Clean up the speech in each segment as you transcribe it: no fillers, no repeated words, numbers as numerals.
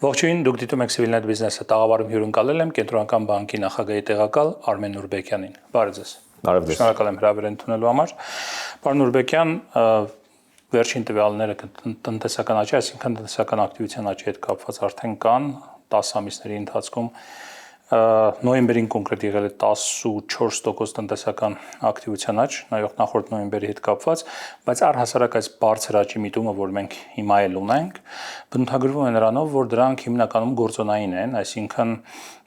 Ողջույն, դուք դիտում եք Civilnet Business-ը, տաղավարում հյուրընկալել եմ Կենտրոնական բանկի նախագահի տեղակալ Արմեն Նուրբեկյանին։ Բարև ձեզ։ Բարև ձեզ։ Շնորհակալ եմ հրավեր ընդունելու համար։ Պարոն Նուրբեկյան, վերջին տվյալները տնտեսական աճի, այսինքն տնտեսական ակտիվության աճի հետ կապված արդեն կան 10 ամիսների ընթացքում նոյեմբերին կոնկրետ եղել է 14% տնտեսական ակտիվության աճ, նայող նախորդ նոյեմբերի հետ կապված, բայց առհասարակ այս բարձր աճի միտումը, որ մենք հիմա էլ ունենք, բնութագրվում է նրանով, որ դրանք հիմնականում գործոնային են, այսինքն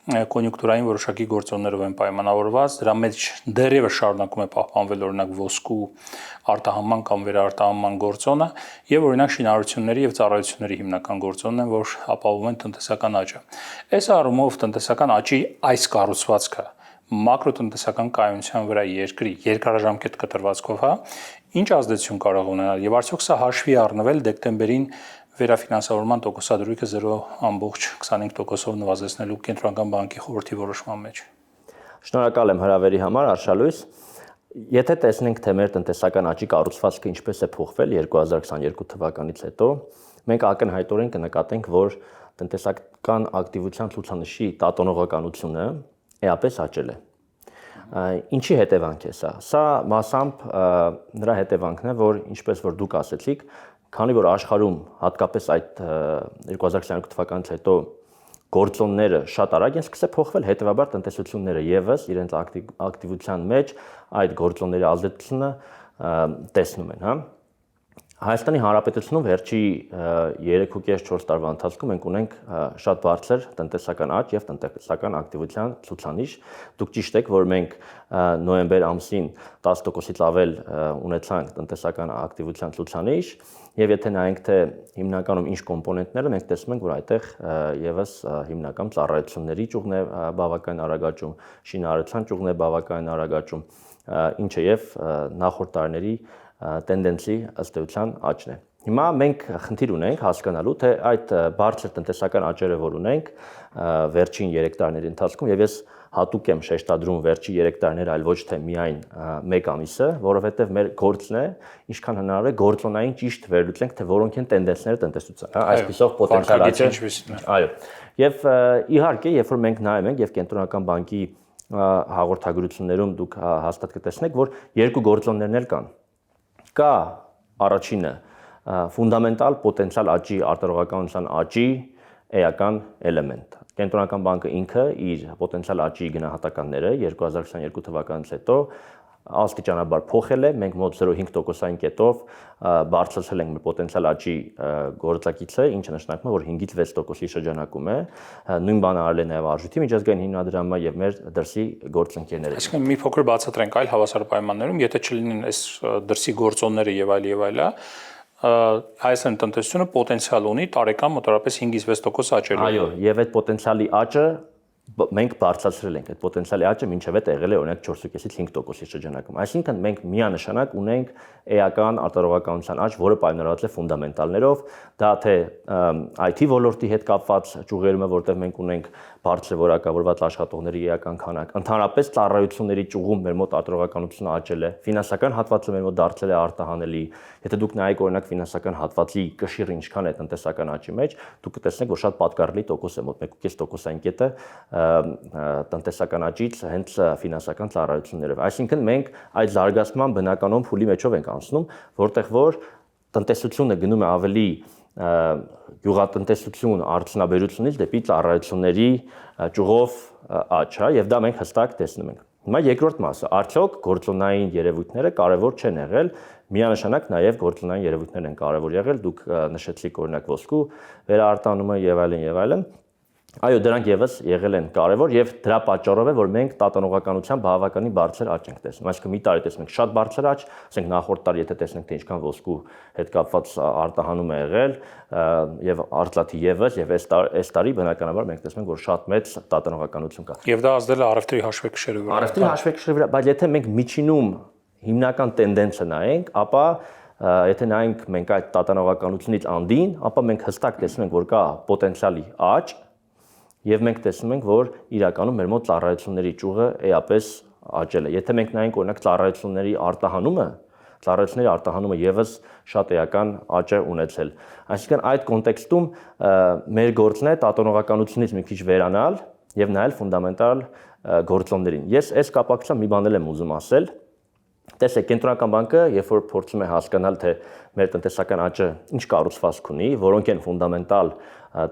կոնյունկտուրային որոշակի գործոններով են պայմանավորված, դրա մեջ դեռևս շարունակում է պահպանվել օրինակ ոսկու արտահանման կամ վերարտահանման գործոնը եւ օրինակ շինարարությունների եւ ծառայությունների հիմնական գործոնն են, որ ապահովում են տնտեսական աճը։ Այս առումով տնտեսական աճի այս կառուցվածքը մակրոտնտեսական կայունության վրա երկրի երկարաժամկետ կտրվածքով, ինչ ազդեցություն կարող ունենալ եւ արդյոք սա հաշվի առնվել դեկտեմբերին վերաֆինանսավորման տոկոսադրույքը 0.25%-ով նվազեցնելու Կենտրոնական բանկի խորհրդի որոշման մեջ։ Շնորհակալ եմ հրավերի համար, Արշալույս։ Եթե տեսնենք, թե մեր տնտեսական աճի կառուցվածքը ինչպես է փոխվել 2022 թվականից հետո, մենք ակնհայտորեն կնկատենք, որ տնտեսական ակտիվության ցուցանիշի տատանողականությունը էապես աճել է։ Ինչի հետևանք է սա։ Սա մասամբ նրա հետևանքն է, որ ինչպես որ դուք ասեցիք, քանի որ աշխարհում հատկապես այդ 2022 թվականից հետո գործոնները շատ արագ են սկսել փոխվել, հետևաբար տնտեսությունները եւս իրենց ակտիվության մեջ այդ գործոնների ազդեցությունը տեսնում են, հա։ Հայաստանի Հանրապետությունում վերջի 3.5-4 տարվա ընթացքում մենք ունենք շատ բարձր տնտեսական աճ եւ տնտեսական ակտիվության ցուցանիշ։ Դուք ճիշտ եք, որ մենք նոյեմբեր ամսին 10%-ից ավել ունեցանք տնտեսական ակտիվության ցուցանիշ, եւ եթե նայենք, թե հիմնականում ինչ կոմպոնենտները, մենք տեսնում ենք, որ այդտեղ եւս հիմնական ծառայությունների ճյուղն է բավական արագ աճում, շինարարության ճյուղն է բավական արագ աճում, ինչը եւ նախորդ տարիների տենդենսի ըստ էության աճն է։ Հիմա մենք խնդիր ունենք հասկանալու, թե այդ բարձր տնտեսական աճերը, որ ունենք վերջին 3 տարիների ընթացքում, եւ ես հատուկ եմ շեշտադրում վերջի 3 տարիներ, այլ ոչ թե միայն 1 ամիսը, որովհետեւ մեր գործն է ինչքան հնարավոր է գործոնային ճիշտ վերլուծենք, թե որոնք են տենդենսները տնտեսության, հա, այսպիսով պոտենցիալ աճը։ Այո։ Եվ իհարկե, երբ որ մենք նայում ենք եւ Կենտրոնական բանկի հաղորդագրություններում դուք հաստատ կտեսնեք, որ երկու գործոններն էլ կան։ Կա առաջինը ֆունդամենտալ պոտենցիալ աճի արտադրողականության աճի էական էլեմենտ։ Կենտրոնական բանկը ինքը իր պոտենցիալ աճի գնահատականները 2022 թվականից հետո աստիճանաբար փոխել է, մենք մոտ 0.5%-ային կետով բարձրացրել ենք մեր պոտենցիալ աճի գործակիցը, ինչը նշանակում է, որ 5-ից 6%-ի շրջանակում է։ Նույն բանը արել է նաև արժույթի միջազգային հիմնադրամը եւ մեր դրսի գործընկերները։ Այսինքն մի փոքր բացատրենք այլ հավասար պայմաններում, եթե չլինեն այս դրսի գործոնները եւ այլ, Հայաստանի տնտեսությունը պոտենցիալ ունի տարեկան մոտավորապես 5-ից 6% աճելու։ Այո, եւ այդ պոտենցիալի աճը մենք բարձրացրել ենք, այդ պոտենցիալի աճը մինչև այդ եղել է օրինակ 4.5-ից 5%-ի շրջանակում։ Այսինքն մենք միանշանակ ունենք էական արտադրողականության աճ, որը պայմանավորված է ֆունդամենտալներով, դա թե IT ոլորտի հետ կապված ճյուղերում է, որտեղ մենք ունենք բարձր որակավորված աշխատողների էական քանակ, ընդհանրապես ծառայությունների ճյուղում մեր մոտ արտադրողականությունը աճել է, ֆինանսական հատվածը մեր մոտ դարձել է արտահանելի։ Եթե դուք նայեք օրինակ ֆինանսական հատվածի կշիռը ինչքան է տնտեսական աճի մեջ, դուք կտեսնեք, որ շատ պատկառելի տոկոս է, մոտ 1.5%-ային կետը տնտեսական աճից հենց ֆինանսական ծառայություններով։ Այսինքն մենք այդ զարգացման բնականոն փուլի մեջով ենք անցնում, որտեղ որ տնտեսությունը գնում է ավելի գյուղատնտեսություն արդյունաբերությունից դեպի ծառայությունների ճյուղով աճ, հա, եւ դա մենք հստակ տեսնում ենք։ Հիմա երկրորդ մասը, արդյոք գործոնային երևույթները կարևոր չեն եղել, միանշանակ նաեւ գործոնային երևույթներ են կարևոր եղել, դուք նշեցիք օրինակ ոսկու վերարտանումը եւ այլն։ Այո, դրանք եւս եղել են կարևոր եւ դրա պատճառով է, որ մենք տատանողականության բավականին բարձր աճ ենք տեսնում։ Այսինքն մի տարի տեսնում ենք շատ բարձր աճ, ասենք նախորդ տարի եթե տեսնենք թե ինչքան ոսկու հետ կապված արտահանում է եղել եւ արտլաթի եւս եւ այս տարի բնականաբար մենք տեսնում ենք, որ շատ մեծ տատանողականություն կա։ Եվ դա ազդել է առևտրի հաշվեկշերի վրա։ Առևտրի հաշվեկշերի վրա, բայց եթե մենք միջինում հիմնական տենդենսը նայենք, ապա եթե նայենք մենք այդ տատանողականությունից անդին, ապա մենք հստակ տեսնում ենք, որ կա պոտենցիալի աճ եւ մենք տեսնում ենք, որ իրականում մեր մոտ ծառայությունների ճյուղը էապես աճել է։ Եթե մենք նայենք օրինակ ծառայությունների արտահանումը, ծառայությունների արտահանումը եւս շատ էական աճ է ունեցել։ Այսինքն այդ կոնտեքստում մեր գործն է տատանողականությունից մի քիչ վերանալ եւ նայել ֆունդամենտալ գործոններին։ Ես այս կապակցությամբ մի բան եմ ուզում ասել։ Տեսեք, կենտրոնական բանկը, երբ որ փորձում է հասկանալ, թե մեր տնտեսական աճը ինչ կառուցվածք ունի, որոնք են ֆունդամենտալ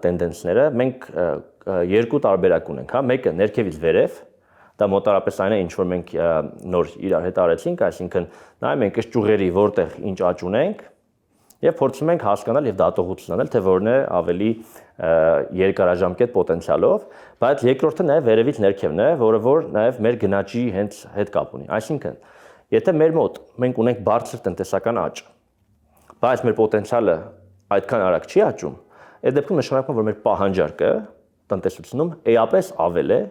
տենդենսները, մենք երկու տարբերակ ունենք, հա, մեկը ներքևից վերև, դա մոտարապես այն է, ինչ որ մենք նոր իրար հետ արեցինք, այսինքն նայում ենք այս ճյուղերի որտեղ ինչ աճ ունենք եւ փորձում ենք հասկանալ եւ դատողություն անել, թե որն է ավելի երկարաժամկետ պոտենցիալով, բայց երկրորդը նաեւ վերևից ներքևն է, որը որ նաեւ մեր գնաճի հենց հետ կապ ունի, այսինքն եթե մեր մոտ մենք ունենք բարձր տնտեսական աճ, բայց մեր պոտենցիալը այդքան արագ չի աճում, այդ դեպքում նշանակում է, որ մեր պահանջարկը տնտեսությունում էապես ավել է,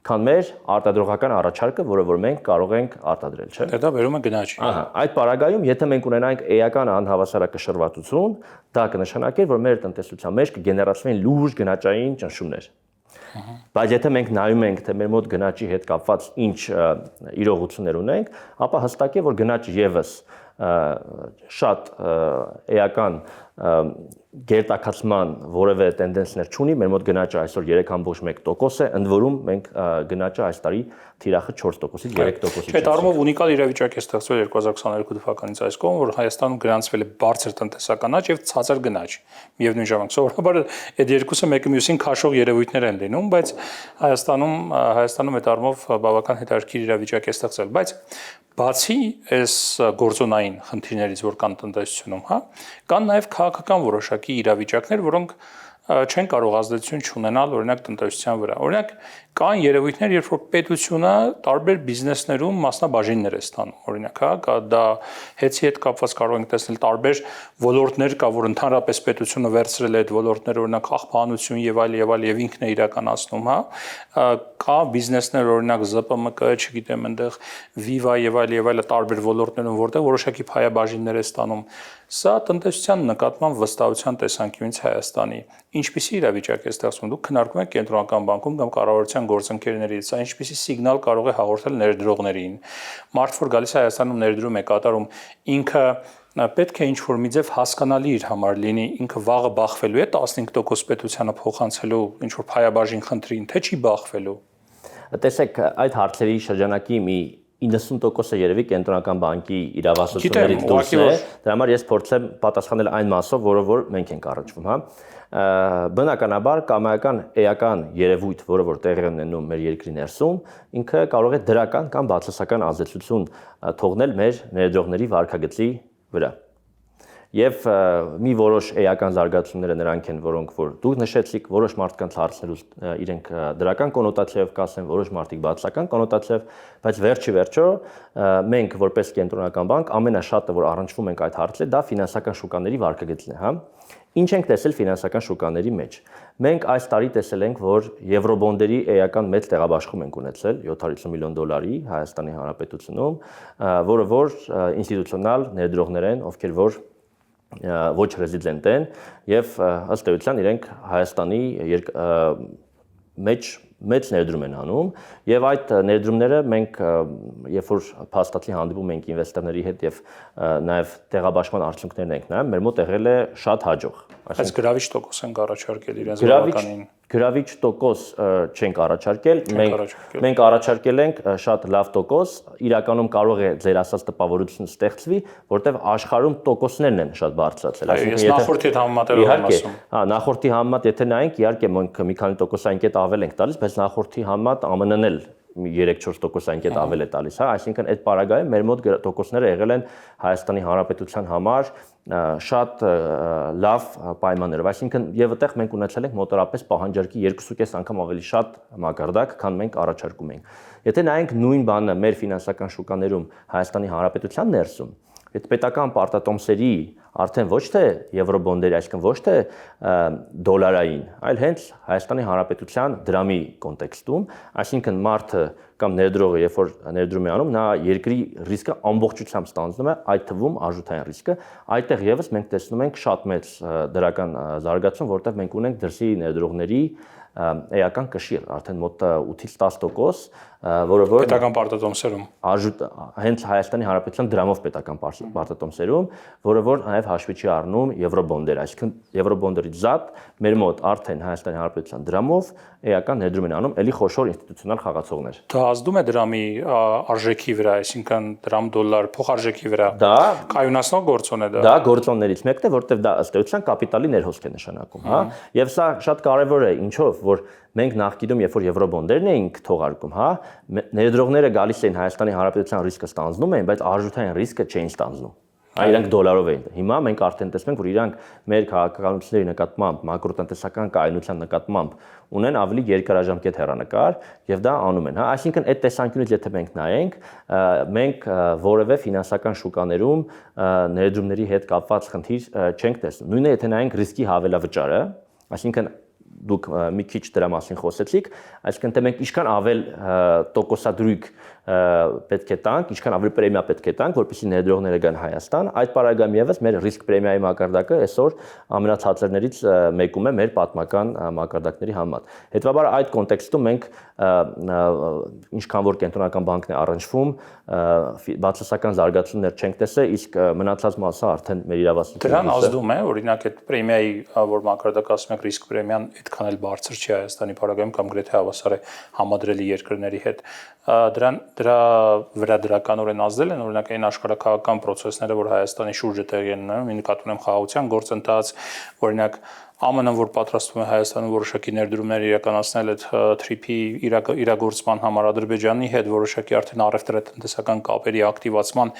քան մեր արտադրողական առաջարկը, որը որ մենք կարող ենք արտադրել, չէ՞։ Դա վերում է գնաճի։ Ահա, այդ պարագայում, եթե մենք ունենանք էական անհավասարակշռվածություն, դա կնշանակի, որ մեր տնտեսության մեջ կգեներացվեն լուրջ գնաճային ճնշումներ։ Բայց եթե մենք նայում ենք, թե մեր մոտ գնաճի հետ կապված ինչ իրողություններ ունենք, ապա հստակ է, որ գնաճը եւս շատ էական գերտաքացման որևէ տենդենսներ չունի, մեր մոտ գնաճը այսօր 3.1% է, ընդ որում մենք գնաճը այս տարի թիրախը 4%-ից 3%-ից։ Այդ առումով ունիկալ իրավիճակ է ստեղծվել 2022 թվականից այս կողմ, որ Հայաստանում գրանցվել է բարձր տնտեսական աճ եւ ցածր գնաճ։ Միևնույն ժամանակ սովորաբար այդ երկուսը մեկը մյուսին քաշող երևույթներ են լինում, բայց Հայաստանում այդ առումով բավական հետաքրքիր իրավիճակ է ստեղծվել, բայց բացի այս գործոնային խնդիրներից, որ կան տնտեսությունում, հա, կան նաև քաղաքական որոշակի իրավիճակներ, որոնք չեն կարող ազդեցություն չունենալ օրինակ տնտեսության վրա։ Օրինակ կան երևույթներ, երբ որ պետությունը տարբեր բիզնեսներում մասնաբաժիններ է ստանում։ Օրինակ, հա, դա հեծի հետ կապված կարող ենք տեսնել տարբեր ոլորտներ կա, որ ընդհանրապես պետությունը վերցրել է այդ ոլորտները, օրինակ աղբանություն եւ այլ եւ ինքն է իրականացնում, հա։ Կա բիզնեսներ, օրինակ ԶՊՄԿ, չգիտեմ, այնտեղ Viva եւ այլ տարբեր ոլորտներում, որտեղ որոշակի փայաբաժիններ է ստանում։ Սա տնտեսության նկատմամբ վստահության տեսանկյունից Հայաստանի ինչպիսի իրավիճակ է ստեղծվում։ Դուք քննարկում եք կենտրոնական բանկում կամ կառավարության գործընկերներից, սա ինչպիսի սիգնալ կարող է հաղորդել ներդրողներին։ Մարդ որ գալիս է Հայաստանում ներդրում է կատարում, ինքը պետք է ինչ-որ մի ձև հասկանալի իր համար լինի, ինքը վաղը բախվելու է 15% պետությանը փոխանցելու ինչ-որ փայաբաժին խնդրին, թե չի բախվելու։ Տեսեք, այդ հարցերի շրջանակի մի 90%-ը երևի կենտրոնական բանկի իրավասություններից դուրս է, դրա համար ես փորձեմ պատասխանել այն մասով, որը որ մենք ենք առնչվում, հա։ Բնականաբար կամայական էական երևույթ, որը որ տեղի ունենում մեր երկրի ներսում, ինքը կարող է դրական կամ բացասական ազդեցություն թողնել մեր ներդրողների վարքագծի վրա։ Եվ մի որոշ էական զարգացումները նրանք են, որոնք որ դուք նշեցիք, որոշ մարդկանց հարցներուց իրենք դրական կոնոտացիայով կասեն, որոշ մարդիկ բացասական կոնոտացիայով, բայց վերջի մենք որպես կենտրոնական բանկ ամենաշատը որ առնչվում ենք այդ հարցը, դա ֆինանսական շուկաների վարքագծն է, հա։ Ինչ ենք տեսել ֆինանսական շուկաների մեջ։ Մենք այս տարի տեսել ենք, որ եվրոբոնդերի էական մեծ տեղաբաշխում ենք ունեցել 750 միլիոն դոլարի Հայաստանի Հանրապետությունում, որը որ ինստիտուցիոնալ ներդրողներ են, ովքեր որ ոչ ռեզիդենտ են եւ ըստ էության իրենք Հայաստանի մեջ մեծ ներդրում են անում եւ այդ ներդրումները մենք երբ որ փաստացի հանդիպում ենք ինվեստորների հետ եւ նաեւ տեղաբաշխման արդյունքներն ենք նայում, մեր մոտ եղել է շատ հաջող։ Այս գրավիչ տոկոս են առաջարկել իրենց բավականին։ Գրավիչ տոկոս չենք առաջարկել, մենք առաջարկել ենք շատ լավ տոկոս, իրականում կարող է ձեր ասած տպավորություն ստեղծվի, որտեղ աշխարհում տոկոսներն են շատ բարձրացել, այսինքն եթե նախորդի համեմատելով եմ ասում։ Հա, նախորդի համեմատ եթե նայենք, իհարկե մենք մի քանի տոկոսային կետ ավել ենք տալիս, բայց նախորդի համեմատ ԱՄՆ-ն էլ 3-4% կետ ավել է տալիս, հա, այսինքն այդ պարագայում մեր մոտ տոկոսները եղել են Հայաստանի Հանրապետության համար շատ լավ պայմաններով, այսինքն եւ այդտեղ մենք ունեցել ենք մոտորապես պահանջարկի 2.5 անգամ ավելի շատ մակարդակ, քան մենք առաջարկում ենք։ Եթե նայենք նույն բանը մեր ֆինանսական շուկաներում Հայաստանի Հանրապետության ներսում, այդ պետական պարտատոմսերի արդեն ոչ թե եվրոբոնդերի, այսինքն ոչ թե դոլարային, այլ հենց Հայաստանի Հանրապետության դրամի կոնտեքստում, այսինքն մարդը կամ ներդրողը, երբ որ ներդրում է անում, նա երկրի ռիսկը ամբողջությամբ ստանձնում է, այդ թվում արժութային ռիսկը, այդտեղ եւս մենք տեսնում ենք շատ մեծ դրական զարգացում, որտեղ մենք ունենք դրսի ներդրողների էական կշիռ, արդեն մոտ 8-ից 10%, որը որ պետական պարտատոմսերում հենց Հայաստանի Հանրապետության դրամով պետական պարտատոմսերում, որը որ նաև հաշվի չի առնում եվրոբոնդեր, այսինքն եվրոբոնդերից զատ մեր մոտ արդեն Հայաստանի Հանրապետության դրամով էական ներդրում են անում էլի խոշոր ինստիտուցիոնալ խաղացողներ։ դա ազդում է դրամի արժեքի վրա, այսինքն դրամ դոլար փոխարժեքի վրա։ Դա կայունացնող գործոն է դա։ Դա գործոններից մեկն է, որտեղ դա ըստ էության կապիտալի ներհոսք է նշանակում, հա։ Եվ սա շատ կարևոր է, ինչով, որ մենք նախկինում, երբ որ եվրոբոնդերն էինք թողարկում, հա, ներդրողները գալիս էին Հայաստանի Հանրապետության ռիսկը ստանձնում էին, բայց արժութային ռիսկը չէին ստանձնում։ Իրանք դոլարով էին։ Հիմա մենք արդեն տեսնում ենք, որ իրանք մեր քաղաքականությունների նկատմամբ, մակրոտնտեսական կայունության նկատմամբ ունեն ավելի երկարաժամկետ հեռանկար եւ դա անում են, հա, այսինքն այդ տեսանկյունից եթե մենք նայենք, մենք որևէ ֆինանսական շուկաներում ներդրումների հետ կապված խնդիր չենք տեսնում։ Նույնը եթե նայենք ռիսկի հավելավճարը, այսինքն դուք մի քիչ դրա մասին խոսեցիք, այսինքն թե մենք ինչքան ավել տոկոսադրույք պետք է տանք, ինչքան ավելի պրեմիա պետք է տանք, որպեսզի ներդրողները գան Հայաստան, այդ պարագայում եւս մեր ռիսկ պրեմիայի մակարդակը այսօր ամենացածրներից մեկում է մեր պատմական մակարդակների համեմատ։ Հետևաբար այդ կոնտեքստում մենք ինչքան որ կենտրոնական բանկն է առնչվում, բացասական զարգացումներ չենք տեսել, իսկ մնացած մասը արդեն մեր իրավասության Դրան ազդում է, օրինակ այդ պրեմիայի, որ մակարդակը ասում եք ռիսկ պրեմիան այդքան էլ բարձր չի Հայաստանի պարագայում կամ գրեթե հավասար է համադրելի երկրների հետ։ Դրա վրա դրականորեն ազդել են օրինակ այն աշխարհակաղակական process-ները, որ Հայաստանի շուրջը տեղի են ունենում, նկատում եմ խաղաղության գործընթաց, օրինակ ԱՄՆ-ն, որ պատրաստվում է Հայաստանում որոշակի ներդրումներ իրականացնել այդ թրիփի իրագործման համար Ադրբեջանի հետ, որոշակի արդեն առևտրատնտեսական կապերի ակտիվացման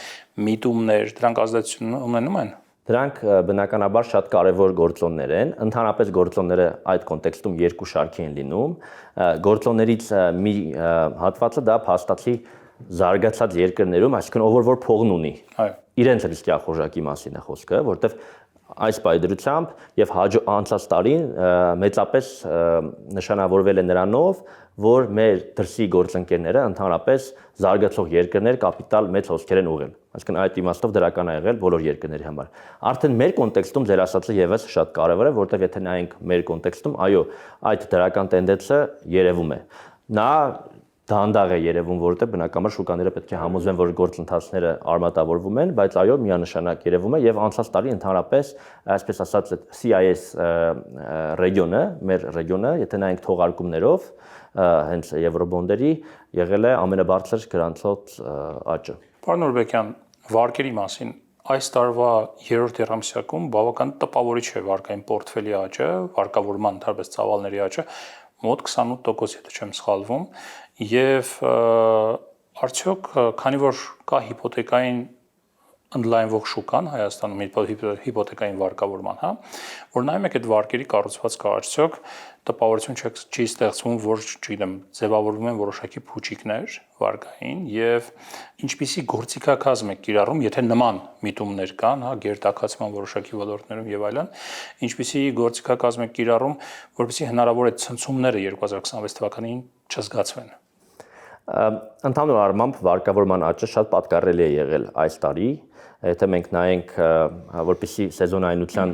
միտումներ, դրանք ազդեցություն ունենում են։ Դրանք բնականաբար շատ կարևոր գործոններ են, ընդհանրապես գործոնները այդ կոնտեքստում երկու շարքի են լինում, գործոններից մի հատվածը դա փաստացի զարգացած երկրներում, այսինքն ով որ փողն ունի, իրենց ռիսկի ախորժակի մասին է խոսքը, որտեղ այս պայդրությամբ եւ անցած տարին մեծապես նշանավորվել է նրանով, որ մեր դրսի գործընկերները ընդհանրապես զարգացող երկրներ կապիտալ մեծ հոսքեր են ուղղել։ Այսինքն այդ իմաստով դրական է եղել բոլոր երկրների համար։ Արդեն մեր կոնտեքստում ձեր ասածը եւս շատ կարեւոր է, որտեղ եթե նայենք մեր կոնտեքստում, այո, այդ դրական տենդենսը երևում է։ Նա դանդաղ է երևում, որովհետև բնականաբար շուկաները պետք է համոզվեն, որ գործընթացները արմատավորվում են, բայց այո, միանշանակ երևում է եւ անցած տարի ընդհանրապես, այսպես ասած, CIS ռեգիոնը, մեր ռեգիոնը, եթե նայենք թողարկումներով, հենց եվրոբոնդերի եղել է ամենաբարձր գրանցված աճը։ Պարոն Նուրբեկյան, վարկերի մասին այս տարվա երրորդ եռամսյակում բավական տպավորիչ է վարկային պորտֆելի աճը, վարկավորման ընդհանրապես ծավալների աճը մոտ 28%, եթե չեմ սխալվում, եւ արդյոք քանի որ կա հիպոթեկային ընդլայնվող շուկան Հայաստանում հիպոթեկային վարկավորման, հա, որ նայում եք այդ վարկերի կառուցվածքը արդյոք տպավորություն չի ստեղծվում, որ, չգիտեմ, ձևավորվում են որոշակի փուչիկներ վարկային եւ ինչպիսի գործիքակազմ է կիրառում, եթե նման միտումներ կան, հա, գերտաքացման որոշակի ոլորտներում եւ այլն, ինչպիսի գործիքակազմ է կիրառում, որպեսզի հնարավոր է ցնցումները 2026 թվականին չզգացվեն։ Ընդհանուր առմամբ վարկավորման աճը շատ պատկառելի է եղել այս տարի, եթե մենք նայենք, որպեսզի սեզոնայնության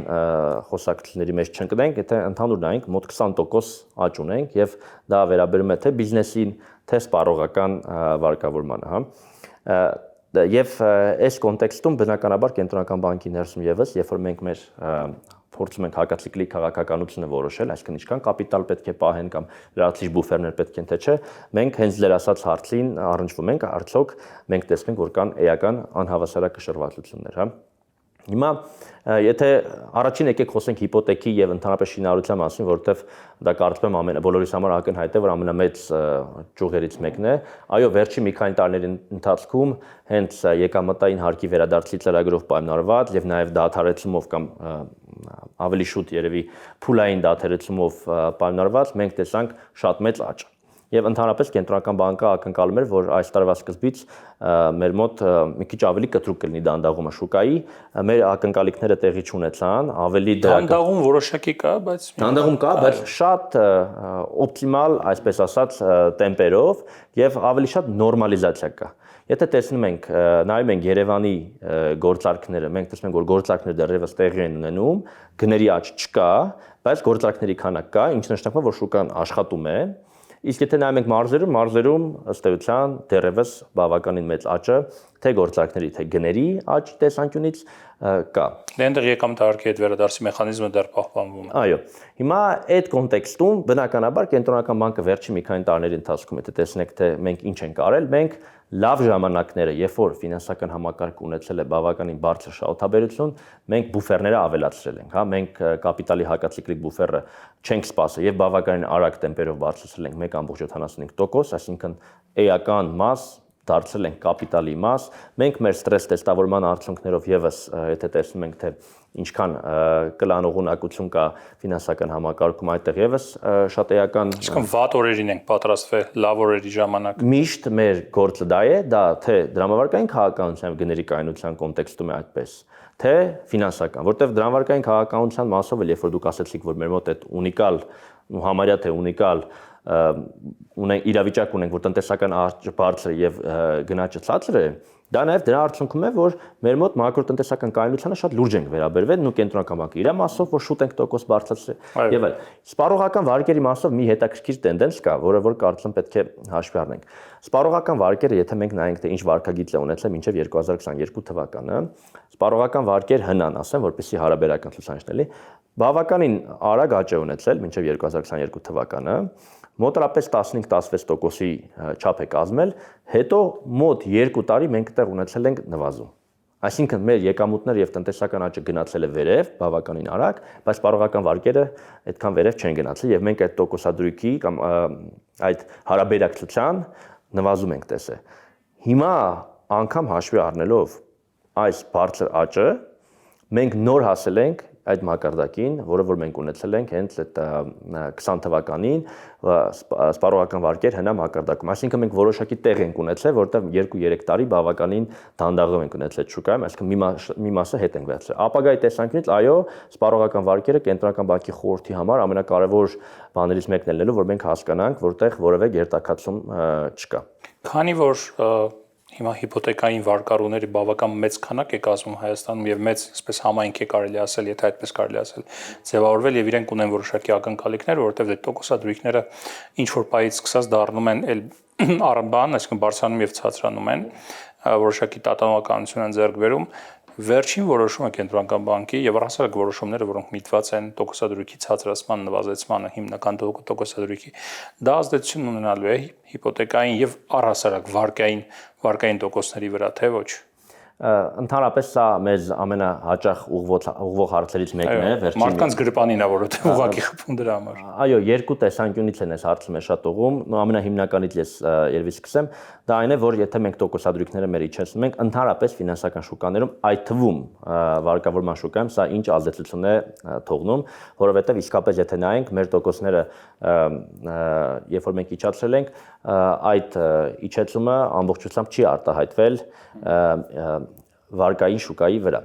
խոսակցությունների մեջ չընկնենք, եթե ընդհանուր նայենք, մոտ 20% աճ ունենք եւ դա վերաբերում է թե բիզնեսին, թե սպառողական վարկավորմանը, հա։ Եվ այս կոնտեքստում բնականաբար կենտրոնական բանկի ներսում եւս, երբ որ մենք մեր փորձում ենք հակացիկլիկ քաղաքականությունը որոշել, այսինքն ինչքան կապիտալ պետք է պահեն կամ լրացուցիչ բուֆերներ պետք են թե չէ, մենք հենց ձեր ասած հարցին առնչվում ենք, արդյոք մենք տեսնենք, որ կան էական անհավասարակշռվածություններ, հա։ Հիմա եթե առաջին եկեք խոսենք հիպոթեքի եւ ընդհանրապես շինարարության մասին, որովհետեւ դա կարծում եմ բոլորիս համար ակնհայտ է, որ ամենամեծ ճյուղերից մեկն է, այո, վերջի մի քանի տարիների ընթացքում հենց եկամտային հարկի վերադարձի ծրագրով պայմանավորված եւ նաեւ դադարեցումով կամ ավելի շուտ երևի փուլային դադարեցումով պայմանավորված մենք տեսանք շատ մեծ աճ։ Եվ ընդհանրապես կենտրոնական բանկը ակնկալում էր, որ այս տարվա սկզբից մեր մոտ մի քիչ ավելի կտրուկ կլինի դանդաղումը շուկայի, մեր ակնկալիքները տեղի չունեցան, ավելի դանդաղում որոշակի կա, բայց դանդաղում կա, բայց շատ օպտիմալ, այսպես ասած, տեմպերով եւ ավելի շատ նորմալիզացիա կա։ Եթե տեսնում ենք, նայում ենք Երևանի գործարքները, մենք տեսնում ենք, որ գործարքները դեռևս տեղի են ունենում, գների աճ չկա, բայց գործարքների քանակ կա, ինչը նշանակում է, որ շուկան աշխատում է։ Իսկ եթե նայում ենք մարզերում ըստ էության դեռևս բավականին մեծ աճը թե գործարքների, թե գների աճ տեսանկյունից կա։ Դեռ եկամտահարկի հետ վերադարձի մեխանիզմը դեռ պահպանվում է։ Այո։ Հիմա այդ կոնտեքստում բնականաբար կենտրոնական բանկը վերջի մի քանի տարիների ընթացքում եթե տեսնեք թե մենք ինչ ենք արել, մենք լավ ժամանակները, երբ որ ֆինանսական համակարգը ունեցել է բավականին բարձր շահութաբերություն, մենք բուֆերները ավելացրել ենք, հա, մենք կապիտալի հակացիկլիկ բուֆերը չենք սպասել եւ բավականին արագ տեմպերով բարձրացրել ենք 1.75%, այսինքն էական մաս դարձել ենք կապիտալի մաս, մենք մեր ստրես տեստավորման արդյունքներով եւս եթե տեսնում ենք թե ինչքան կլանողունակություն կա ֆինանսական համակարգում այդտեղ եւս շատ էական Իսկական վատ օրերին ենք պատրաստվել, լավ օրերի ժամանակ։ Միշտ մեր գործը դա է, դա թե դրամավարկային քաղաքականության գների կայունության կոնտեքստում է այդպես, թե ֆինանսական, որտեղ դրամավարկային քաղաքականության մասով էլ երբ որ դուք ասացիք, որ մեր մոտ այդ ունիկալ ու համարյա թե ունիկալ իրավիճակ ունենք, որ տնտեսական աճը բարձր է եւ գնաճը ցածր է, դա նաեւ դրա արդյունքում է, որ մեր մոտ մակրոտնտեսական կայունությանը շատ լուրջ ենք վերաբերվել, ու կենտրոնական բանկը իր մասով, որ շուտ ենք տոկոս բարձրացրել եւ այլ։ Սպառողական վարկերի մասով մի հետաքրքիր տենդենս կա, որը որ կարծում պետք է հաշվի առնենք։ Սպառողական վարկերը, եթե մենք նայենք թե ինչ վարկագիծ է ունեցել մինչեւ 2022 թվականը, սպառողական վարկեր հնան, ասեմ, որպեսզի հարաբերական ցուցանիշների բավականին արագ աճ է ունեցել մինչեւ 2022 թվականը, մոտավորապես 15-16%-ի չափ է կազմել, հետո մոտ 2 տարի մենք այդտեղ ունեցել ենք նվազում։ Այսինքն մեր եկամուտները եւ տնտեսական աճը գնացել է վերև, բավականին արագ, բայց սպառողական վարկերը այդքան վերև չեն գնացել եւ մենք այդ տոկոսադրույքի կամ այդ հարաբերակցության նվազում ենք տեսել։ Հիմա անգամ հաշվի առնելով այս բարձր աճը, մենք նոր հասել ենք այդ մակարդակին, որը որ մենք ունեցել ենք հենց այդ 20 թվականին սպառողական վարկեր հնա մակարդակում։ Այսինքն մենք որոշակի տեղ ենք ունեցել, որտեղ 2-3 տարի բավականին դանդաղում ենք ունեցել շուկայում, այսինքն մի մասը հետ ենք վերցրել։ Ապագայի տեսանկյունից այո, սպառողական վարկերը կենտրոնական բանկի խորհրդի համար ամենակարևոր բաներից մեկն է լինելու, որ մենք հասկանանք, որտեղ որևէ գերտակացում չկա։ Քանի որ հիմա հիպոթեկային վարկառուների բավական մեծ քանակ է կազմում Հայաստանում եւ մեծ, այսպես համայնք է կարելի ասել, եթե այդպես կարելի ասել, ձևավորվել եւ իրենք ունեն որոշակի ակնկալիքներ, որովհետեւ այդ տոկոսադրույքները ինչ որ պայից սկսած դառնում են առնբան, այսինքն բարձրանում եւ ցածրանում են, որոշակի տատանողականություն են ձեռք բերում։ Վերջին որոշումը կենտրոնական բանկի եւ առհասարակ որոշումները, որոնք միտված են տոկոսադրույքի ցածրացման, նվազեցմանը, հիմնական տոկոսադրույքի, դա ազդեցություն ունենալու է հիպոթեկային եւ առհասարակ վարկային տոկոսների վրա, թե ոչ։ Ընդհանրապես սա մեզ ամենահաճախ ուղղվող հարցերից մեկն է, վերջին մարդկանց գրպանին է, որովհետեւ ուղղակի խփում դրա համար։ Այո, երկու տեսանկյունից են այս հարցը մեզ շատ ուղղում, ամենահիմնականից ես երևի սկսեմ, դա այն է, որ եթե մենք տոկոսադրույքները մեր իջեցնում ենք, ընդհանրապես ֆինանսական շուկաներում, այդ թվում վարկավորման շուկայում սա ինչ ազդեցություն է թողնում, որովհետեւ իսկապես եթե նայենք մեր տոկոսները, երբ որ մենք իջացրել ենք, այդ իջեցումը ամբողջությամբ չի արտահայտվել վարկային շուկայի վրա։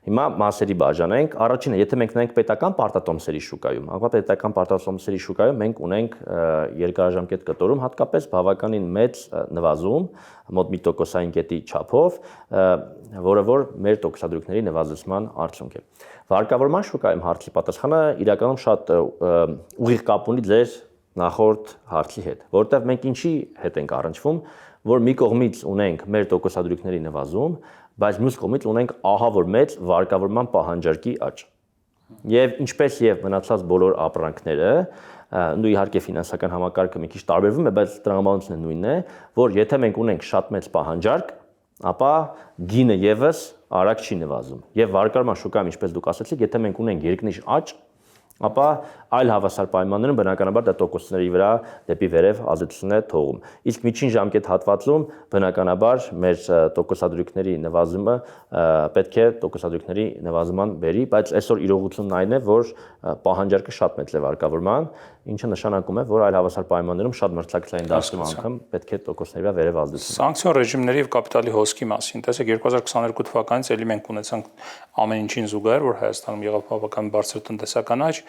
Հիմա մասերի բաժանենք, առաջինը, եթե մենք նայենք պետական պարտատոմսերի շուկայում, ապա պետական պարտատոմսերի շուկայում մենք ունենք երկարաժամկետ կտորում հատկապես բավականին մեծ նվազում, մոտ 1%-ային կետի չափով, որը որ մեր տոկոսադրույքների նվազեցման արդյունք է։ Վարկավորման շուկայում հարցի պատասխանը իրականում շատ ուղիղ կապ ունի ձեր նախորդ հարցի հետ, որտեղ մենք ինչի հետ ենք առնչվում, որ մի կողմից ունենք մեր տոկոսադրույքների նվազում, բայց մյուս կողմից ունենք ահա որ մեծ վարկավորման պահանջարկի աճ։ Եվ ինչպես եւ մնացած բոլոր ապրանքները, ու իհարկե ֆինանսական համակարգը մի քիչ տարբերվում է, բայց տրամաբանությունը նույնն է, որ եթե մենք ունենք շատ մեծ պահանջարկ, ապա գինը եւս արագ չի նվազում։ Եվ վարկարման շուկայում, ինչպես դուք ասացիք, եթե մենք ունենք երկնիշ աճ, ապա այլ հավասար պայմաններում բնականաբար դա տոկոսների վրա դեպի վերև ազդեցություն է թողում։ Իսկ միջին ժամկետ հատվածում բնականաբար մեր տոկոսադրույքների նվազումը պետք է տոկոսադրույքների նվազման բերի, բայց այսօր իրողությունն այն է, որ պահանջարկը շատ մեծ է վարկավորման, ինչը նշանակում է, որ այլ հավասար պայմաններում շատ մրցակցային դաշտում անգամ պետք է տոկոսների վրա վերև ազդեցություն։ Սանկցիոն ռեժիմների եւ կապիտալի հոսքի մասին, տեսեք 2022 թվականից էլի մենք ունեցանք ամեն ինչին զուգահեռ, որ Հայաստանում եղավ բավական բարձր տնտեսական աճ,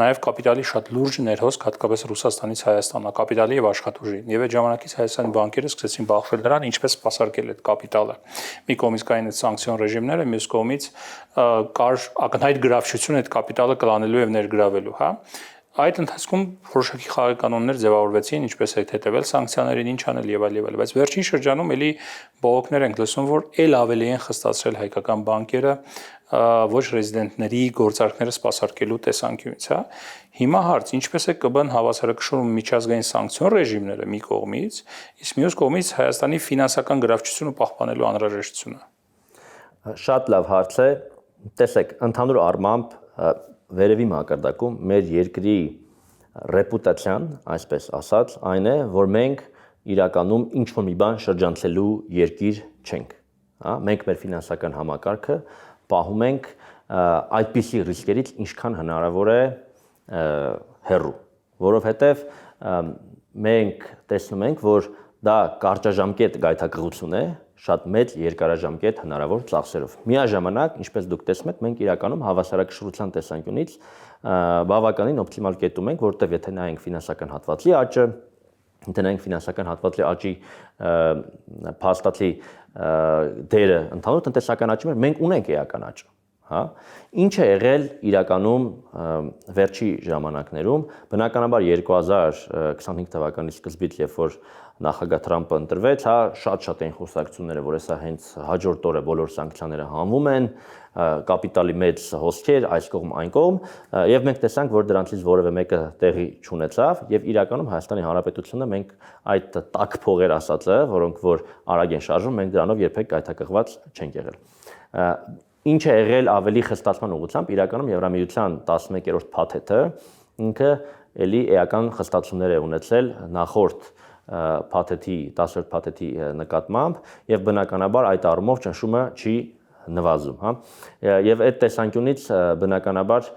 նաեւ կապիտալի շատ լուրջ ներհոսք, հատկապես Ռուսաստանից Հայաստանա, կապիտալի եւ աշխատուժի։ Եվ այդ ժամանակից Հայաստանի բանկերը սկսեցին բախվել նրան, ինչպես սպասարկել այդ կապիտալը։ Մի կողմից կային այդ սանկցիոն ռեժիմները, մյուս կողմից կար ակնհայտ գրավչություն այդ կապիտալը կլանելու եւ ներգրավելու, հա։ Այդ ընթացքում որոշակի խաղականոններ ձևավորվեցին, ինչպես այդ հետևել սանկցիաներին, ինչ անել եւ այլ, բայց վերջին շրջանում էլի բողոքներ ենք լսում, որ ել ավելի են խստացրել հայկական բանկերը ոչ ռեզիդենտների գործարքները սպասարկելու տեսանկյունից, հա։ Հիմա հարց, ինչպես է ԿԲ-ն հավասարակշռում միջազգային սանկցիոն ռեժիմները մի կողմից, իսկ մյուս կողմից Հայաստանի ֆինանսական գրավչությունը պահպանելու անհրաժեշտությունը։ Շատ լավ հարց է։ Տեսեք, ընդհանուր առմամբ վերևի մակարդակում մեր երկրի ռեպուտացիան, այսպես ասած, այն է, որ մենք իրականում ինչ-որ մի բան շրջանցելու երկիր չենք, հա, մենք մեր ֆինանսական համակարգը պահում ենք այդպիսի ռիսկերից ինչքան հնարավոր է հեռու, որովհետև մենք տեսնում ենք, որ դա կարճաժամկետ գայթակղություն է, շատ մեծ երկարաժամկետ հնարավոր ծախսերով։ Միաժամանակ, ինչպես դուք տեսնում եք, մենք իրականում հավասարակշռության տեսանկյունից բավականին օպտիմալ կետում ենք, որտեղ եթե նայենք ֆինանսական հատվածի աճը, եթե նայենք ֆինանսական հատվածի աճի փաստացի դերը ընդհանուր տնտեսական աճի մեջ, մենք ունենք էական աճ, հա։ Ինչ է եղել իրականում վերջի ժամանակներում, բնականաբար 2025 թվականի սկզբից, երբ որ նախագահ Թրամփը ընտրվեց, հա, շատ էին խոսակցությունները, որ հեսա հենց հաջորդ օրը բոլոր սանկցիաները հանվում են, կապիտալի մեծ հոսքեր այս կողմ այն կողմ, եւ մենք տեսանք, որ դրանցից որևէ մեկը տեղի չունեցավ, եւ իրականում Հայաստանի Հանրապետությունը մենք այդ տաք փողեր ասածը, որոնք որ արագ են շարժվում, մենք դրանով երբեք գայթակղված չենք եղել։ Ինչ է եղել ավելի խստացման ուղղությամբ, իրականում Եվրամիության 11-րդ փաթեթը ինքը էլի էական խստացումներ է ունեցել նախորդ փաթեթի 10-րդ փաթեթի նկատմամբ եւ բնականաբար այդ առումով ճնշումը չի նվազում, հա։ Եվ այդ տեսանկյունից բնականաբար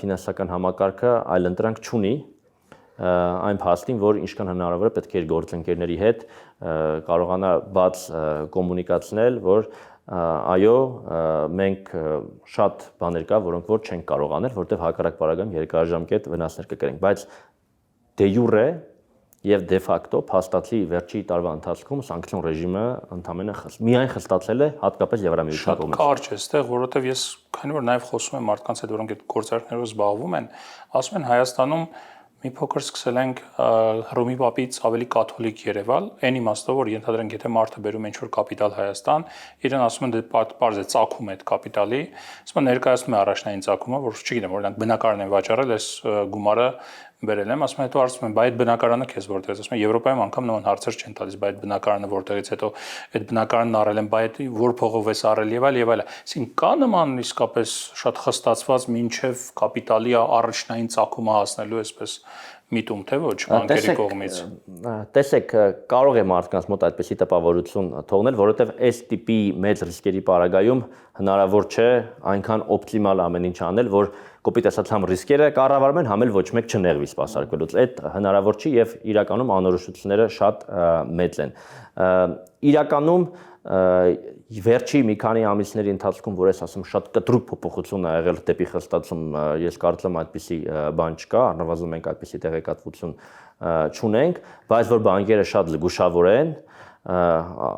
ֆինանսական համակարգը այլընտրանք չունի այն փաստին, որ ինչքան հնարավոր է պետք է գործընկերների հետ կարողանա բաց կոմունիկացնել, որ այո, մենք շատ բաներ կա, որոնք որ չենք կարող անել, որտեղ հակառակ պարագայում երկարաժամկետ վնասներ կկրենք, բայց դե յուրե եւ դե ֆակտո փաստացի վերջի տարվա ընթացքում սանկցիոն ռեժիմը ընդհանրապես միայն խստացել է հատկապես Եվրամիության կողմից։ Կարճ է այստեղ, որովհետեւ ես քանի որ նաեւ խոսում եմ մարդկանց հետ, որոնք այդ գործարքներով զբաղվում են, ասում են Հայաստանում մի փոքր սկսել ենք Հռոմի պապից ավելի կաթոլիկ Երևալ, այն իմաստով, որ ենթադրենք, եթե մարդը բերում է ինչ-որ կապիտալ Հայաստան, իրեն ասում են դե պարզ է ծագում է այդ կապիտալի, ասում են ներկայացնում է առաջնային ծագումը, որ չգիտեմ, օրինակ բնակարան են վաճառել, այս գումարը բերել եմ, ասում են հետո հարցում են, բայց այդ բնակարանը քեզ որտեղից, ասում են Եվրոպայում անգամ նման հարցեր չեն տալիս, բայց այդ բնակարանը որտեղից, հետո այդ բնակարանն առել են, բայց որ փողով էս առել եւ այլ եւ այլ։ Այսինքն կա նման իսկապես շատ խստացված մինչեւ կապիտալի առաջնային ծագումը հասնելու այսպես միտում թե ոչ բանկերի կողմից։ Տեսեք, կարող է մարդկանց մոտ այդպիսի տպավորություն թողնել, որովհետև այս տիպի մեծ ռիսկերի պարագայում հնարավոր չէ այնքան օպտիմալ ամեն ինչ անել, որ կոպիտ ասած համ ռիսկերը կառավարվեն, համ էլ ոչ մեկ չնեղվի սպասարկվելուց։ Այդ հնարավոր չի եւ իրականում անորոշությունները շատ մեծ են։ Իրականում վերջի մի քանի ամիսների ընթացքում, որ ես ասում, շատ կտրուկ փոփոխություն ա եղել դեպի խստացում, ես կարծում այդպիսի բան չկա, առնվազն մենք այդպիսի տեղեկատվություն չունենք, բայց որ բանկերը շատ զգուշավոր են,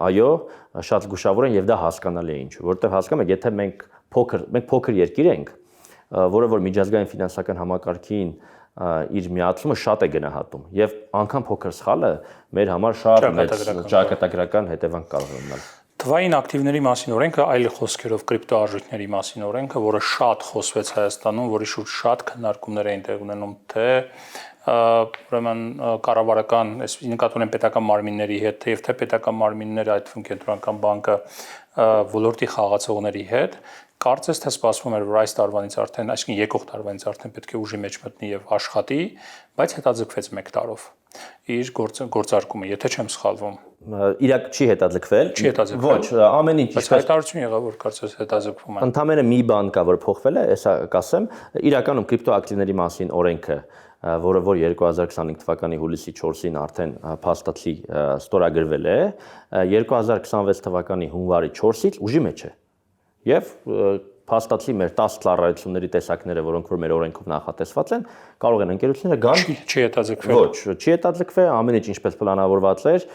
այո, շատ զգուշավոր են եւ դա հասկանալի է ինչու, որովհետեւ հասկանում եք, եթե մենք փոքր երկիր ենք, որը որ միջազգային ֆինանսական համակարգին իր միացումը շատ է գնահատում եւ անգամ փոքր սխալը մեր համար շատ մեծ ճակատագրական հետևանք կարող է ունենալ։ Թվային ակտիվների մասին օրենքը, այլ խոսքերով կրիպտոարժույթների մասին օրենքը, որը շատ խոսվեց Հայաստանում, որի շուրջ շատ քննարկումներ էին տեղ ունենում, թե ուրեմն կառավարական, այս նկատի ունեմ պետական մարմինների հետ, թե պետական մարմինները, այդ թվում կենտրոնական բանկը ոլորտի խաղացողների հետ, Կարծես թե սպասվում էր, որ այս տարվանից արդեն, այսինքն եկող տարվանից արդեն պետք է ուժի մեջ մտնի եւ աշխատի, բայց հետաձգվեց 1 տարով իր գործարկումը, եթե չեմ սխալվում։ Իրակ չի հետաձգվել։ Չի հետաձգվել։ Ոչ, ամեն ինչ Բայց հայտարարություն եղավ, որ կարծես հետաձգվում է։ Ընդհանրապես մի բան կա, որ փոխվել է, հեսա կասեմ, իրականում կրիպտոակտիվների մասին օրենքը, որը որ 2025 թվականի հուլիսի 4-ին արդեն փաստացի ստորագրվել է, 2026 թվականի հունվարի 4-ից ուժի մեջ է։ Եվ փաստացի մեր 10 ծառայությունների տեսակները, որոնք որ մեր օրենքով նախատեսված են, կարող են ընկերությունները գան չի հետաձգվել։ Ոչ, չի հետաձգվել, ամեն ինչ ինչպես պլանավորված էր,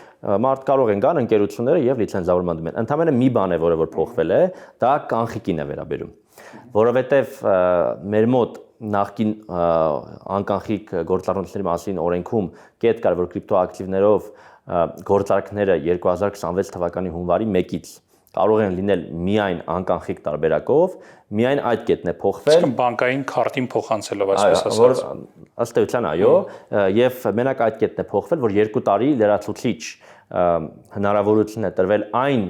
մարդ կարող են գան ընկերությունները եւ լիցենզավորման դիմեն։ Ընդհանրապես մի բան է, որը որ փոխվել է, դա կանխիկին է վերաբերում։ Որովհետեւ մեր մոտ նախկին անկանխիկ գործառույթների մասին օրենքում կետ կար, որ կրիպտոակտիվներով գործարքները 2026 թվականի հունվարի 1-ից կարող են լինել միայն անկանխիկ տարբերակով, միայն այդ կետն է փոխվել։ Իսկ բանկային քարտին փոխանցելով, այսպես ասած։ Ըստ էության, այո, եւ մենակ այդ կետն է փոխվել, որ 2 տարի լրացուցիչ հնարավորություն է տրվել այն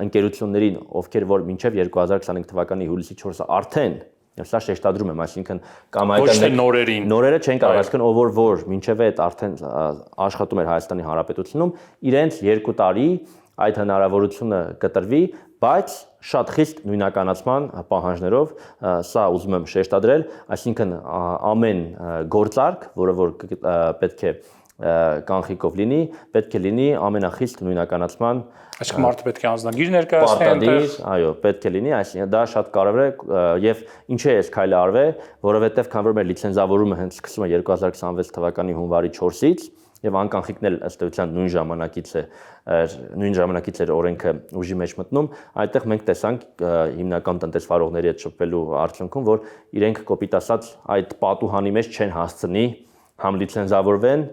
ընկերություններին, ովքեր որ մինչև 2025 թվականի հուլիսի 4-ը արդեն Սա շեշտադրում եմ, այսինքն կամ այդ նորերը չեն կարող, այսինքն ով որ մինչև այդ արդեն աշխատում էր Հայաստանի Հանրապետությունում, իրենց 2 տարի այդ հնարավորությունը կտրվի, բայց շատ խիստ նույնականացման պահանջներով, սա ուզում եմ շեշտադրել, այսինքն ամեն գործարք, որը որ պետք է կանխիկով լինի, պետք է լինի ամենախիստ նույնականացման Այսինքն մարդը պետք է անձնագիր ներկայացնի այնտեղ, այո, պետք է լինի, այսինքն դա շատ կարևոր է եւ ինչի է այս քայլը արվել, որովհետեւ քանի որ մեր լիցենզավորումը հենց սկսվում է 2026 թվականի հունվարի 4-ից եւ անկանխիկն էլ ըստ էության նույն ժամանակից էր օրենքը ուժի մեջ մտնում, այդտեղ մենք տեսանք հիմնական տնտեսվարողների հետ շփվելու արդյունքում, որ իրենք կոպիտ ասած այդ պատուհանի մեջ չեն հասցնի համ լիցենզավորվեն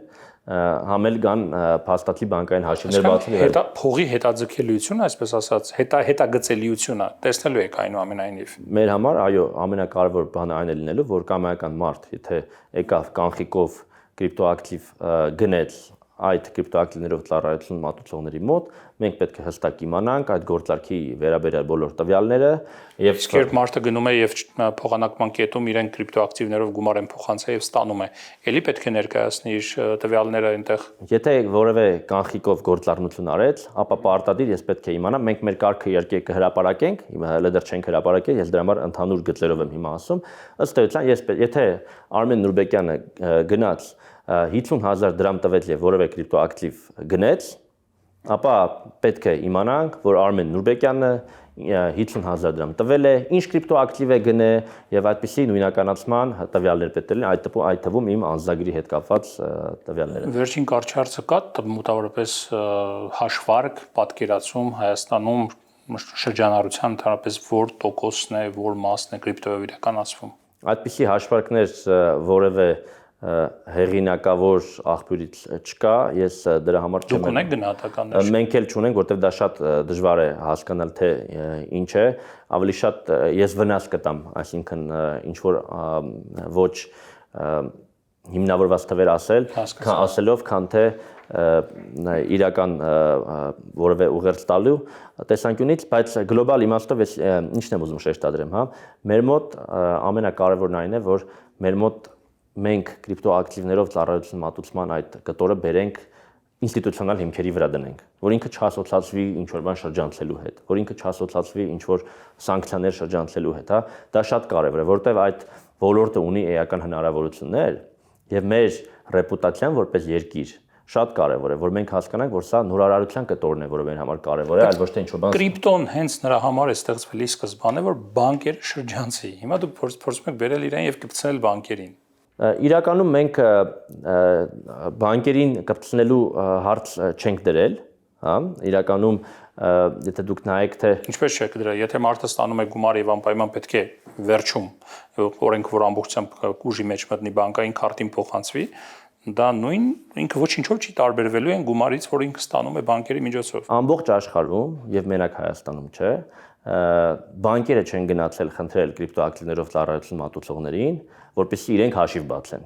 համ էլ կան փաստացի բանկային հաշիվներ բացել։ Փողի հետաձգելիությունը, այսպես ասած, հետագծելիությունը տեսնելու եք այնուամենայնիվ։ Մեր համար, այո, ամենակարևոր բանը այն է լինելու, որ կամայական մարդ, եթե եկավ կանխիկով կրիպտոակտիվ գնեց այդ կրիպտոակտիվներով ծառայություն մատուցողների մոտ, մենք պետք է հստակ իմանանք այդ գործարքի վերաբերյալ բոլոր տվյալները եւ իսկ երբ մարդը գնում է եւ փոխանակման կետում իրեն կրիպտոակտիվներով գումար են փոխանցել եւ ստանում է, ելի պետք է ներկայացնի իր տվյալները այնտեղ։ Եթե որևէ կանխիկով գործառնություն արեց, ապա պարտադիր ես պետք է իմանամ, մենք մեր կարգը իհարկե կհրապարակենք, հələ դեռ չենք հրապարակել, ես դրա համար ընդհանուր գծերով եմ հիմա ասում, ըստ էության եթե Արմեն Նուրբեկյանը գնաց 50,000 դրամ տվեց եւ որևէ կրիպտոակտիվ գնեց, ապա պետք է իմանանք, որ Արմեն Նուրբեկյանը 50,000 դրամ տվել է, ինչ կրիպտոակտիվ է գնե եւ այդպիսի նույնականացման տվյալներ պետք է լինեն, այդ թվում իմ անձնագրի հետ կապված տվյալները։ Վերջին կարճ հարցը կա, մոտավորապես հաշվարկ, պատկերացում Հայաստանում շրջանառության ընդհանրապես որ տոկոսն է, որ մասն է կրիպտոյով իրականացվում։ Այդպիսի հաշվարկներ որևէ հեղինակավոր աղբյուրից չկա, ես դրա համար չեմ։ Դուք ունեք գնահատականներ։ Մենք էլ չունենք, որտեղ դա շատ դժվար է հասկանալ, թե ինչ է, ավելի շատ ես վնաս կտամ, այսինքն ինչ որ ոչ հիմնավորված թվեր ասելով, քան թե իրական որևէ ուղերձ տալու տեսանկյունից, բայց գլոբալ իմաստով ես ինչն եմ ուզում շեշտադրեմ, հա, մեր մոտ ամենակարևորն այն է, որ մեր մոտ մենք կրիպտոակտիվներով ծառայություն մատուցման այդ կտորը բերենք ինստիտուցիոնալ հիմքերի վրա դնենք, որ ինքը չհասոցացվի ինչ-որ բան շրջանցելու հետ, որ ինքը չհասոցացվի ինչ-որ սանկցիաներ շրջանցելու հետ, հա, դա շատ կարևոր է, որովհետև այդ ոլորտը ունի էական հնարավորություններ եւ մեր ռեպուտացիան որպես երկիր շատ կարևոր է, որ մենք հասկանանք, որ սա նորարարության կտորն է, որը մեր համար կարևոր է, այլ ոչ թե ինչ-որ բան։ Կրիպտոն հենց նրա համար է ստեղծվել ի սկզբանե, որ բանկերը շրջանցի։ Հիմա դուք փորձում եք բերել իրեն եւ կպցնել բանկերին։ Իրականում մենք բանկերին կպցնելու հարց չենք դրել, հա, իրականում եթե դուք նայեք թե ինչպես չեք դրել, եթե մարդը ստանում է գումար եւ անպայման պետք է վերջում օրենք որ ամբողջությամբ ուժի մեջ մտնի բանկային քարտին փոխանցվի, դա նույն ինքը ոչինչով չի տարբերվելու այն գումարից, որ ինքը ստանում է բանկերի միջոցով։ Ամբողջ աշխարհում եւ մենակ Հայաստանում չէ, բանկերը չեն գնացել խնդրել կրիպտոակտիվներով ծառայություն մատուցողներին, որպեսզի իրենք հաշիվ բացեն։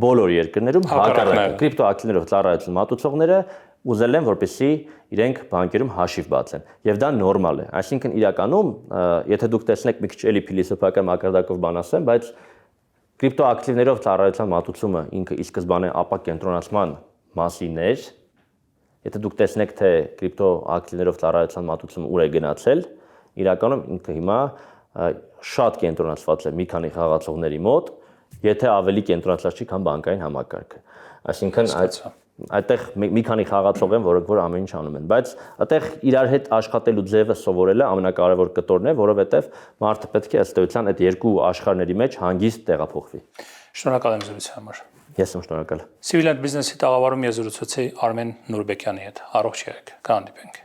Բոլոր երկրներում հակառակը կրիպտոակտիվներով ծառայություն մատուցողները ուզել են, որպեսզի իրենք բանկերում հաշիվ բացեն։ Եվ դա նորմալ է։ Այսինքն իրականում, եթե դուք տեսնեք մի քիչ էլի փիլիսոփայական մակարդակով բան ասեմ, բայց կրիպտոակտիվներով ծառայության մատուցումը ինքը ի սկզբանե ապակենտրոնացման մասին էր։ Եթե դուք տեսնեք, թե կրիպտոակտիվներով ծառայության մատուցումը ուր է գնացել, իրականում ինքը հիմա շատ կենտրոնացված է մի քանի խաղացողների մոտ, եթե ավելի կենտրոնացած չի, քան բանկային համակարգը։ Այսինքն այդտեղ մի քանի խաղացող են, որոնք որ ամեն ինչ անում են, բայց այդտեղ իրար հետ աշխատելու ձևը սովորելը ամենակարևոր կտորն է, որովհետև մարդը պետք է ըստ էության այդ երկու աշխարհների մեջ հանգիստ տեղափոխվի։ Շնորհակալ եմ զրույցի համար։ Ես եմ շնորհակալ։ Civil Business-ի տաղավարում ես զրուցեցի Արմեն Նուրբեկյանի հետ։ Առողջ եղեք։ Կհանդիպենք։